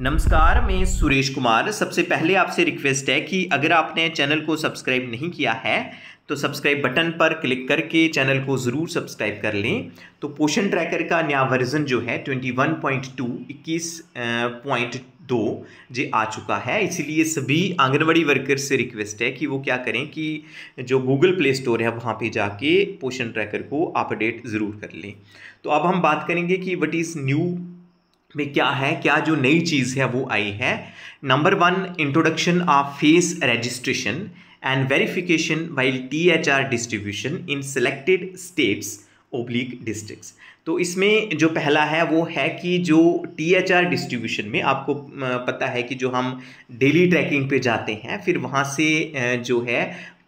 नमस्कार, मैं सुरेश कुमार। सबसे पहले आपसे रिक्वेस्ट है कि अगर आपने चैनल को सब्सक्राइब नहीं किया है तो सब्सक्राइब बटन पर क्लिक करके चैनल को ज़रूर सब्सक्राइब कर लें। तो पोषण ट्रैकर का नया वर्जन जो है 21.2 21.2 जे आ चुका है। इसीलिए सभी आंगनवाड़ी वर्कर्स से रिक्वेस्ट है कि वो क्या करें कि जो गूगल प्ले स्टोर है वहाँ पे जाके पोषण ट्रैकर को अपडेट ज़रूर कर लें। तो अब हम बात करेंगे कि व्हाट इज़ न्यू में क्या है, क्या जो नई चीज़ है वो आई है। Number 1, introduction of face registration and verification while THR distribution in selected states oblique districts. तो इसमें जो पहला है वो है कि जो THR डिस्ट्रीब्यूशन में आपको पता है कि जो हम डेली ट्रैकिंग पे जाते हैं, फिर वहाँ से जो है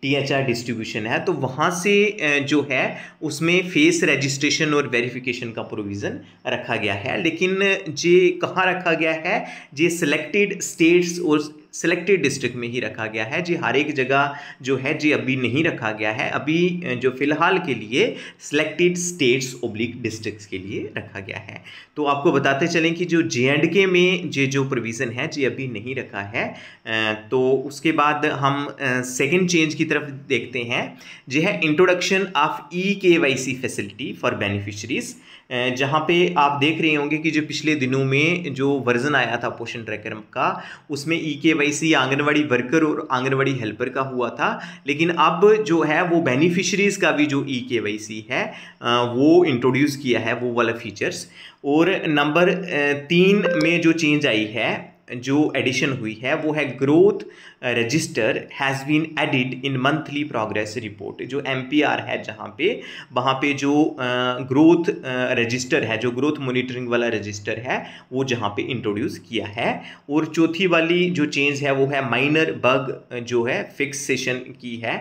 THR डिस्ट्रीब्यूशन है, तो वहाँ से जो है उसमें फेस रजिस्ट्रेशन और वेरिफिकेशन का प्रोविज़न रखा गया है। लेकिन जे कहाँ रखा गया है, जे सिलेक्टेड स्टेट्स और सिलेक्टेड डिस्ट्रिक्ट में ही रखा गया है। जी हर एक जगह जो है जी अभी नहीं रखा गया है। अभी जो फ़िलहाल के लिए सिलेक्टेड स्टेट्स ओब्लिक डिस्ट्रिक्ट्स के लिए रखा गया है। तो आपको बताते चलें कि जो J&K में जो प्रोविज़न है जी अभी नहीं रखा है। तो उसके बाद हम सेकेंड चेंज की तरफ देखते हैं, जो है introduction of eKYC facility for beneficiaries. जहाँ पे आप देख रहे होंगे कि जो पिछले दिनों में जो वर्जन आया था पोषण ट्रैकर का, उसमें eKYC आंगनवाड़ी वर्कर और आंगनवाड़ी हेल्पर का हुआ था। लेकिन अब जो है वो बेनिफिशरीज़ का भी जो eKYC है वो इंट्रोड्यूस किया है, वो वाला फीचर्स। और नंबर 3 में जो चेंज आई है, जो एडिशन हुई है, वो है growth register has been added in monthly progress report. जो MPR है जहाँ पे, वहाँ पे जो ग्रोथ रजिस्टर है, जो ग्रोथ मॉनिटरिंग वाला रजिस्टर है, वो जहाँ पे इंट्रोड्यूस किया है। और चौथी वाली जो चेंज है वो है माइनर बग जो है फिक्सेशन की है,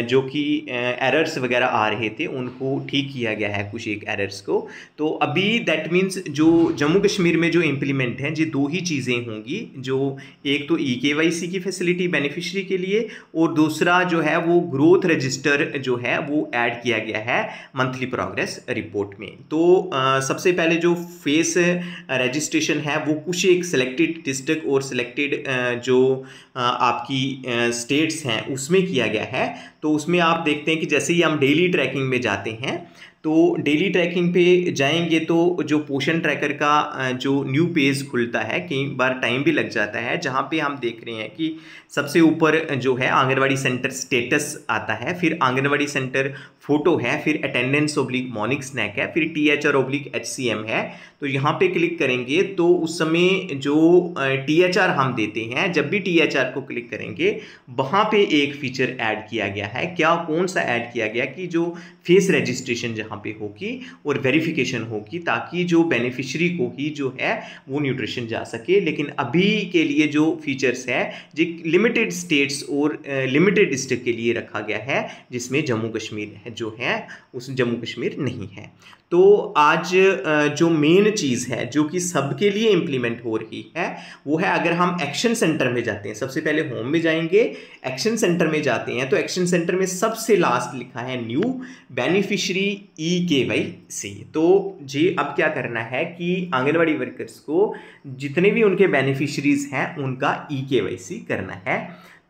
जो कि एरर्स वगैरह आ रहे थे उनको ठीक किया गया है, कुछ एक एरर्स को। तो अभी दैट मीन्स जो जम्मू कश्मीर में जो इम्प्लीमेंट हैं, ये दो ही चीज़ें होंगी। जो एक तो eKYC की फैसिलिटी बेनिफिशरी के लिए, और दूसरा जो है वो ग्रोथ रजिस्टर जो है वो ऐड किया गया है मंथली प्रोग्रेस रिपोर्ट में। तो सबसे पहले जो फेस रजिस्ट्रेशन है वो कुछ एक सिलेक्टेड डिस्ट्रिक्ट और सिलेक्टेड जो आपकी स्टेट्स हैं उसमें किया गया है। तो उसमें आप देखते हैं कि जैसे ही हम डेली ट्रैकिंग में जाते हैं, तो डेली ट्रैकिंग पे जाएंगे तो जो पोषण ट्रैकर का जो न्यू पेज खुलता है, कई बार टाइम भी लग जाता है, जहाँ पे हम देख रहे हैं कि सबसे ऊपर जो है आंगनवाड़ी सेंटर स्टेटस आता है, फिर आंगनवाड़ी सेंटर फोटो है, फिर अटेंडेंस ओब्लिक मॉर्निंग स्नैक है, फिर THR ओब्लिक HCM है। तो यहाँ पे क्लिक करेंगे तो उस समय जो THR हम देते हैं, जब भी THR को क्लिक करेंगे वहाँ पे एक फीचर ऐड किया गया है। क्या, कौन सा ऐड किया गया कि जो फेस रजिस्ट्रेशन जहाँ पे होगी और वेरिफिकेशन होगी, ताकि जो बेनिफिशरी को ही जो है वो न्यूट्रिशन जा सके। लेकिन अभी के लिए जो फीचर्स है जो लिमिटेड स्टेट्स और लिमिटेड डिस्ट्रिक्ट के लिए रखा गया है, जिसमें जम्मू कश्मीर जो है उस जम्मू कश्मीर नहीं है। तो आज जो मेन चीज़ है जो कि सबके लिए इम्प्लीमेंट हो रही है वो है, अगर हम एक्शन सेंटर में जाते हैं, सबसे पहले होम में जाएंगे, एक्शन सेंटर में जाते हैं, तो एक्शन सेंटर में सबसे लास्ट लिखा है न्यू बेनिफिशरी eKYC। तो जी अब क्या करना है कि आंगनवाड़ी वर्कर्स को जितने भी उनके बेनिफिशरीज हैं उनका eKYC करना है।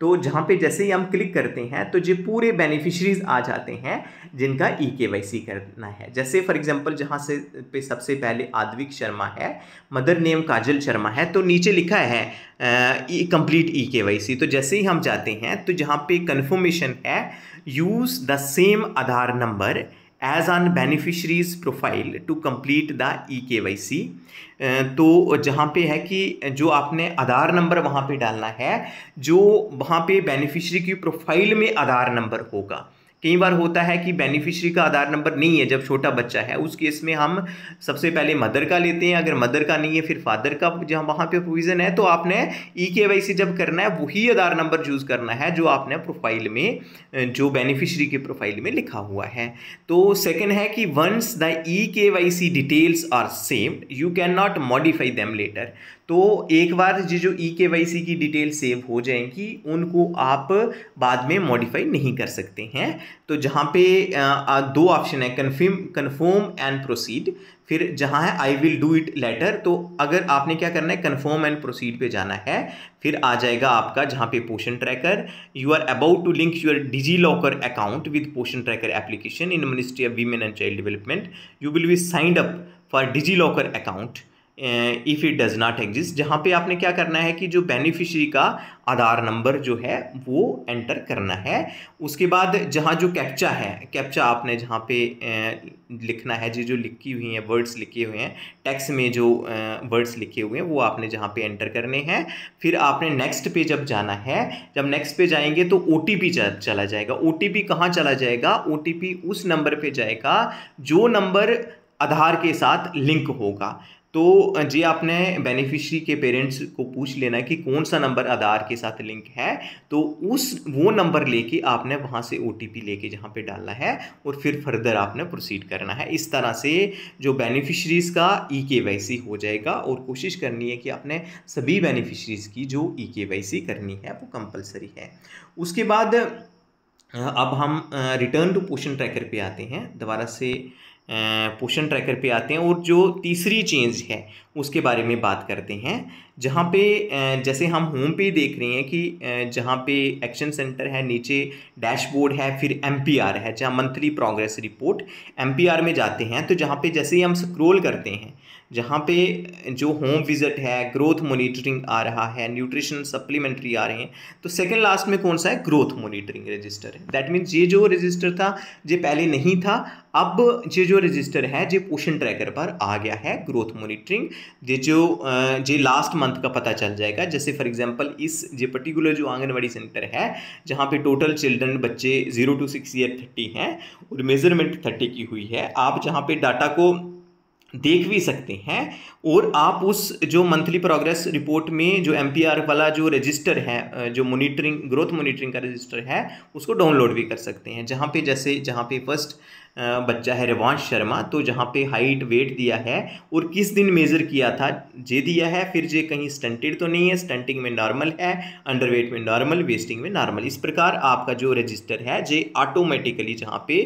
तो जहाँ पे जैसे ही हम क्लिक करते हैं तो जो पूरे बेनिफिशरीज आ जाते हैं जिनका eKYC करना है। जैसे फॉर एग्जांपल जहाँ से पे सबसे पहले आद्विक शर्मा है, मदर नेम काजल शर्मा है, तो नीचे लिखा है कंप्लीट eKYC। तो जैसे ही हम जाते हैं तो जहाँ पे कन्फर्मेशन है, use the same Aadhaar number as on beneficiary's profile to complete the eKYC। तो जहाँ पे है कि जो आपने आधार नंबर वहाँ पे डालना है, जो वहाँ पे बेनिफिशरी की प्रोफाइल में आधार नंबर होगा। कई बार होता है कि बेनिफिशरी का आधार नंबर नहीं है, जब छोटा बच्चा है उस केस में हम सबसे पहले मदर का लेते हैं, अगर मदर का नहीं है फिर फादर का, जहाँ वहाँ पे प्रोविज़न है। तो आपने eKYC जब करना है वही आधार नंबर चूज़ करना है जो आपने प्रोफाइल में, जो बेनिफिशरी के प्रोफाइल में लिखा हुआ है। तो सेकंड है कि once the eKYC details are saved you can not modify them later. तो एक बार जो eKYC की डिटेल सेव हो जाएंगी उनको आप बाद में मॉडिफाई नहीं कर सकते हैं। तो जहाँ पे दो ऑप्शन है, कन्फर्म एंड प्रोसीड। फिर जहाँ है I will do it later, तो अगर आपने क्या करना है कन्फर्म एंड प्रोसीड पे जाना है, फिर आ जाएगा आपका जहाँ पे Poshan tracker, you are about to link your DigiLocker account with Poshan tracker application in ministry of women and child development, you will be signed up for DigiLocker account if it does not exist. जहाँ पे आपने क्या करना है कि जो beneficiary का आधार number जो है वो एंटर करना है। उसके बाद जहाँ जो कैप्चा है, कैप्चा आपने जहाँ पे लिखना है, जो लिखी हुई हैं वर्ड्स लिखे हुए हैं टेक्स्ट में, जो वर्ड्स लिखे हुए हैं वो आपने जहाँ पे एंटर करने हैं। फिर आपने नेक्स्ट पे जब जाना है, जब नेक्स्ट पे जाएंगे तो OTP चला जाएगा। OTP कहाँ चला जाएगा? OTP उस नंबर पे जाएगा जो नंबर आधार के साथ लिंक होगा। तो जी आपने बेनिफिशियरी के पेरेंट्स को पूछ लेना है कि कौन सा नंबर आधार के साथ लिंक है, तो वो नंबर लेके आपने वहाँ से OTP लेके जहाँ पे डालना है और फिर फर्दर आपने प्रोसीड करना है। इस तरह से जो बेनिफिशरीज़ का eKYC हो जाएगा, और कोशिश करनी है कि आपने सभी बेनिफिशरीज़ की जो eKYC करनी है वो कंपलसरी है। उसके बाद अब हम रिटर्न टू पोषण ट्रैकर पे आते हैं, दोबारा से पोषण ट्रैकर पे आते हैं, और जो तीसरी चेंज है उसके बारे में बात करते हैं। जहाँ पे जैसे हम होम पे देख रहे हैं कि जहाँ पे एक्शन सेंटर है, नीचे डैशबोर्ड है, फिर MPR है, जहाँ मंथली प्रोग्रेस रिपोर्ट, MPR में जाते हैं तो जहाँ पे जैसे ही हम स्क्रॉल करते हैं, जहाँ पे जो होम विजिट है, ग्रोथ मॉनिटरिंग आ रहा है, न्यूट्रिशन सप्लीमेंट्री आ रहे हैं, तो सेकंड लास्ट में कौन सा है? ग्रोथ मॉनिटरिंग रजिस्टर है। दैट मीन्स ये जो रजिस्टर था ये पहले नहीं था, अब ये जो रजिस्टर है ये पोषण ट्रैकर पर आ गया है ग्रोथ मॉनिटरिंग। ये लास्ट मंथ का पता चल जाएगा। जैसे फॉर एग्जांपल इस ये पर्टिकुलर जो आंगनवाड़ी सेंटर है जहाँ पे टोटल चिल्ड्रन बच्चे 0 to 6 ईयर 30 हैं और मेजरमेंट 30 की हुई है, आप जहाँ पे डाटा को देख भी सकते हैं, और आप उस जो मंथली प्रोग्रेस रिपोर्ट में जो MPR वाला जो रजिस्टर है, जो मॉनिटरिंग ग्रोथ मॉनिटरिंग का रजिस्टर है, उसको डाउनलोड भी कर सकते हैं। जहाँ पे जैसे जहाँ पे फर्स्ट बच्चा है रिवांश शर्मा, तो जहाँ पे हाइट वेट दिया है और किस दिन मेज़र किया था जे दिया है, फिर जे कहीं स्टंटेड तो नहीं है, स्टंटिंग में नॉर्मल है, अंडरवेट में नॉर्मल, वेस्टिंग में नॉर्मल। इस प्रकार आपका जो रजिस्टर है जे ऑटोमेटिकली जहाँ पे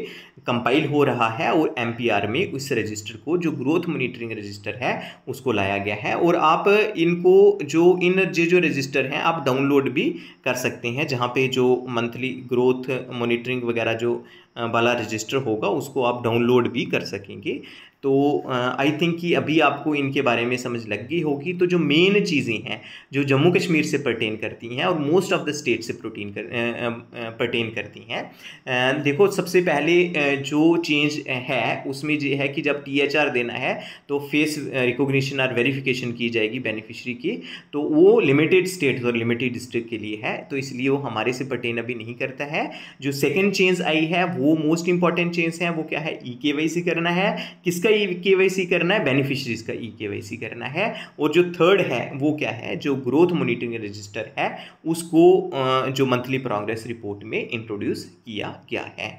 कंपाइल हो रहा है और MPR में उस रजिस्टर को जो ग्रोथ मॉनिटरिंग रजिस्टर है उसको लाया गया है। और आप इनको जो रजिस्टर हैं आप डाउनलोड भी कर सकते हैं, जहाँ पे जो मंथली ग्रोथ मॉनिटरिंग वगैरह जो वाला रजिस्टर होगा उसको आप डाउनलोड भी कर सकेंगे। तो आई थिंक कि अभी आपको इनके बारे में समझ लग गई होगी। तो जो मेन चीज़ें हैं जो जम्मू कश्मीर से पर्टेन करती हैं और मोस्ट ऑफ द स्टेट से पर्टेन करती हैं, देखो सबसे पहले जो चेंज है उसमें ये है कि जब THR देना है तो फेस रिकॉग्निशन और वेरिफिकेशन की जाएगी बेनिफिशियरी की, तो वो लिमिटेड स्टेट और लिमिटेड डिस्ट्रिक्ट के लिए है, तो इसलिए वो हमारे से पर्टेन अभी नहीं करता है। जो सेकेंड चेंज आई है वो मोस्ट इंपॉर्टेंट चेंज है, वो क्या है? eKYC करना है। किसका eKYC करना है? बेनिफिशरीज का eKYC करना है। और जो थर्ड है वो क्या है? जो ग्रोथ मॉनिटरिंग रजिस्टर है उसको जो मंथली प्रोग्रेस रिपोर्ट में इंट्रोड्यूस किया गया है।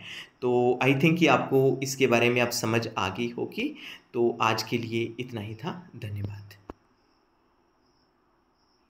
तो आई थिंक कि आपको इसके बारे में आप समझ आ गई होगी। तो आज के लिए इतना ही था। धन्यवाद।